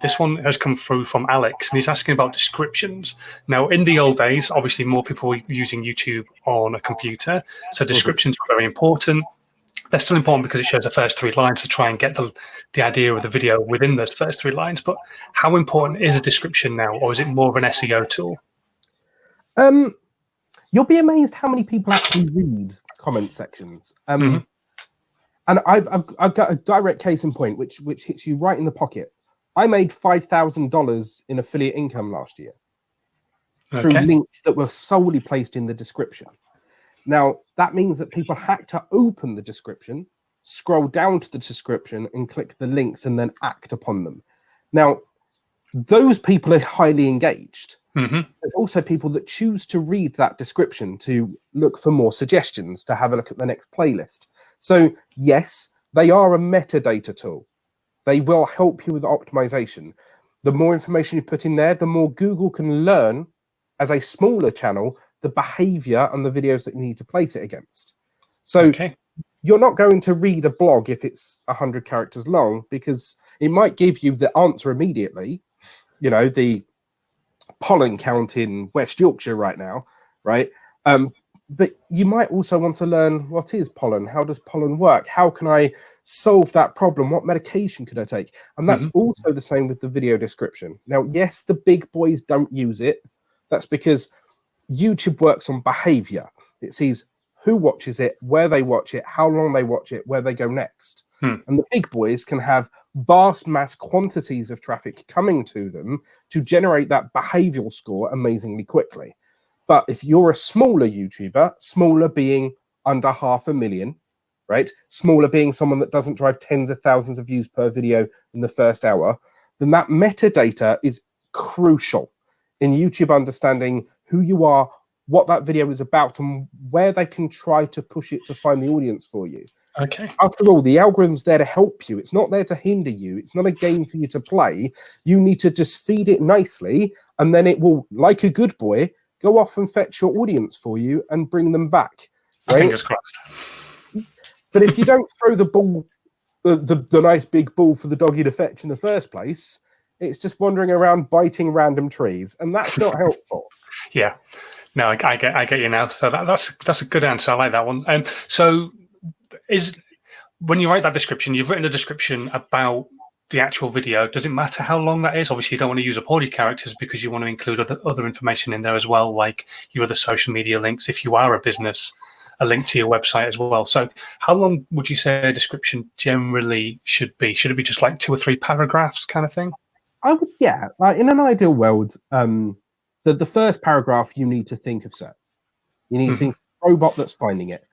This one has come through from Alex, and he's asking about descriptions. Now, in the old days, obviously more people were using YouTube on a computer, so descriptions were very important. They're still important because it shows the first 3 lines to try and get the idea of the video within those first 3 lines. But how important is a description now, or is it more of an SEO tool? You'll be amazed how many people actually read comment sections. And I've got a direct case in point, which hits you right in the pocket. I made $5,000 in affiliate income last year through links that were solely placed in the description. Now, that means that people had to open the description, scroll down to the description and click the links and then act upon them. Now, those people are highly engaged. There's also people that choose to read that description to look for more suggestions, to have a look at the next playlist. So, yes, they are a metadata tool. They will help you with optimization. The more information you put in there, the more Google can learn as a smaller channel the behavior and the videos that you need to place it against. So you're not going to read a blog if it's 100 characters long, because it might give you the answer immediately. You know, the pollen count in West Yorkshire right now, right? But you might also want to learn, what is pollen? How does pollen work? How can I solve that problem? What medication could I take? And that's also the same with the video description. Now, yes, the big boys don't use it. That's because YouTube works on behavior. It sees who watches it, where they watch it, how long they watch it, where they go next. And the big boys can have vast mass quantities of traffic coming to them to generate that behavioral score amazingly quickly. But if you're a smaller YouTuber, smaller being under 500,000, right? Smaller being someone that doesn't drive tens of thousands of views per video in the first hour, then that metadata is crucial in YouTube understanding who you are, what that video is about, and where they can try to push it to find the audience for you. After all, the algorithm's there to help you. It's not there to hinder you. It's not a game for you to play. You need to just feed it nicely, and then it will, like a good boy, go off and fetch your audience for you and bring them back. Right? Fingers crossed. But if you don't throw the ball, the nice big ball for the doggy to fetch in the first place, it's just wandering around biting random trees, and that's not helpful. Yeah. No, I get you now. So that's a good answer. I like that one. So when you write that description, you've written a description about the actual video. Does it matter how long that is? Obviously, you don't want to use up all your characters because you want to include other information in there as well, like your other social media links. If you are a business, a link to your website as well. So how long would you say a description generally should be? Should it be just like 2 or 3 paragraphs kind of thing? I would, yeah. In an ideal world, the first paragraph, you need to think of search. You need to think robot that's finding it.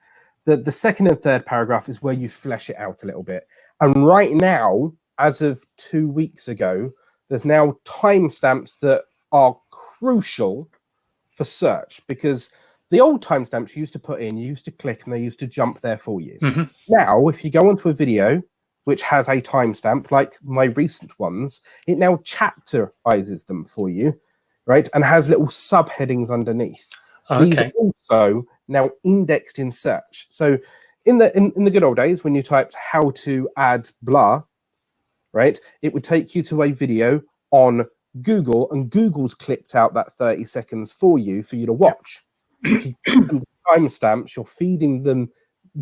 The second and third paragraph is where you flesh it out a little bit. And right now, as of 2 weeks ago, there's now timestamps that are crucial for search, because the old timestamps you used to put in, you used to click and they used to jump there for you. Now, if you go onto a video which has a timestamp, like my recent ones, it now chapterizes them for you, right? And has little subheadings underneath. These are also now indexed in search. So in the good old days, when you typed how to add blah, right, it would take you to a video on Google, and Google's clipped out that 30 seconds for you to watch. If you give them timestamps, you're feeding them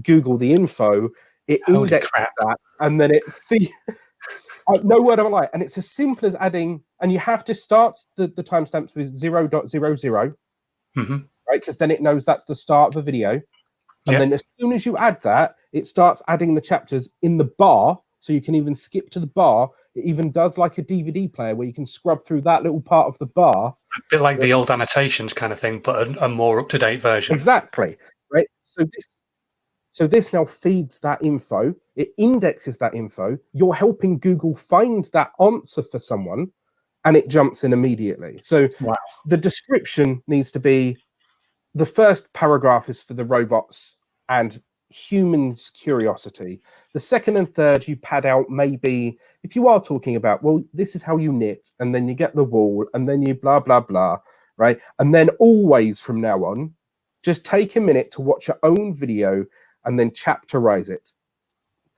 Google the info, it indexes that, and then it feeds. No word of a lie. And it's as simple as adding, and you have to start the timestamps with 0.00, right? Because then it knows that's the start of a video. And then as soon as you add that, it starts adding the chapters in the bar. So you can even skip to the bar. It even does like a DVD player where you can scrub through that little part of the bar. A bit like the old annotations kind of thing, but a more up-to-date version. Exactly. Right. So this now feeds that info. It indexes that info. You're helping Google find that answer for someone, and it jumps in immediately. So the description needs to be, the first paragraph is for the robots and humans' curiosity. The second and third you pad out, maybe if you are talking about, well, this is how you knit, and then you get the wool, and then you blah, blah, blah, right? And then always from now on, just take a minute to watch your own video and then chapterize it.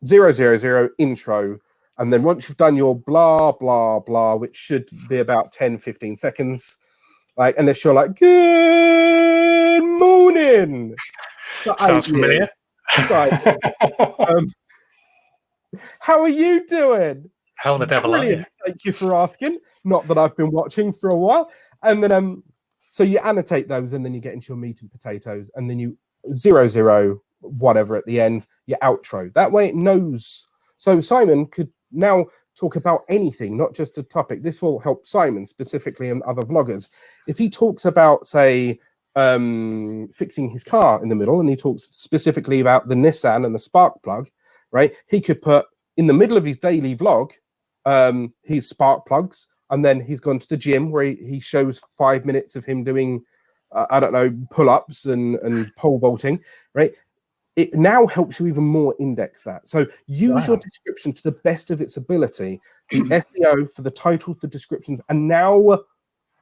000 intro, And then once you've done your blah, blah, blah, which should be about 10, 15 seconds, like, unless you're like, good morning. Sounds familiar. How are you doing? How the devil are you? Thank you for asking. Not that I've been watching for a while. And then, so you annotate those, and then you get into your meat and potatoes, and then you 00 whatever at the end, your outro. That way it knows. So Simon could now talk about anything, not just a topic. This will help Simon specifically and other vloggers. If he talks about, say, fixing his car in the middle, and he talks specifically about the Nissan and the spark plug, right? He could put in the middle of his daily vlog his spark plugs, and then he's gone to the gym where he shows 5 minutes of him doing I don't know, pull-ups and pole vaulting, right? It now helps you even more index that. So use your description to the best of its ability. The SEO for the titles, the descriptions, and now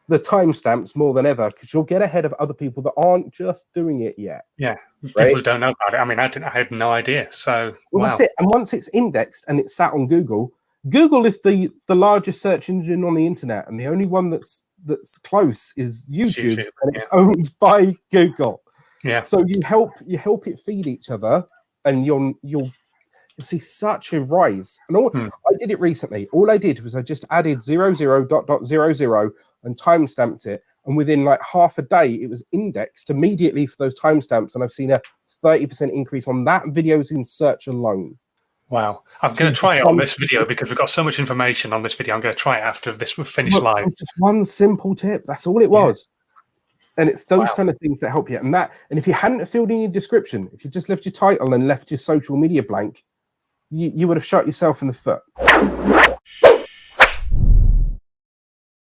the timestamps more than ever, because you'll get ahead of other people that aren't just doing it yet. Yeah, right? People who don't know about it. I mean, I had no idea. So well, that's it. And once it's indexed and it's sat on Google, Google is the largest search engine on the internet, and the only one that's close is YouTube, and it's owned by Google. Yeah. So you help it feed each other, and you'll see such a rise. And I did it recently. All I did was I just added 00.00 and timestamped it, and within like half a day it was indexed immediately for those timestamps, and I've seen a 30% increase on that videos in search alone. Wow. I'm going to try it on this video because we've got so much information on this video. I'm going to try it after this we've finished live. Just one simple tip. That's all it was. And it's those kind of things that help you. And if you hadn't filled in your description, if you just left your title and left your social media blank, you would have shot yourself in the foot.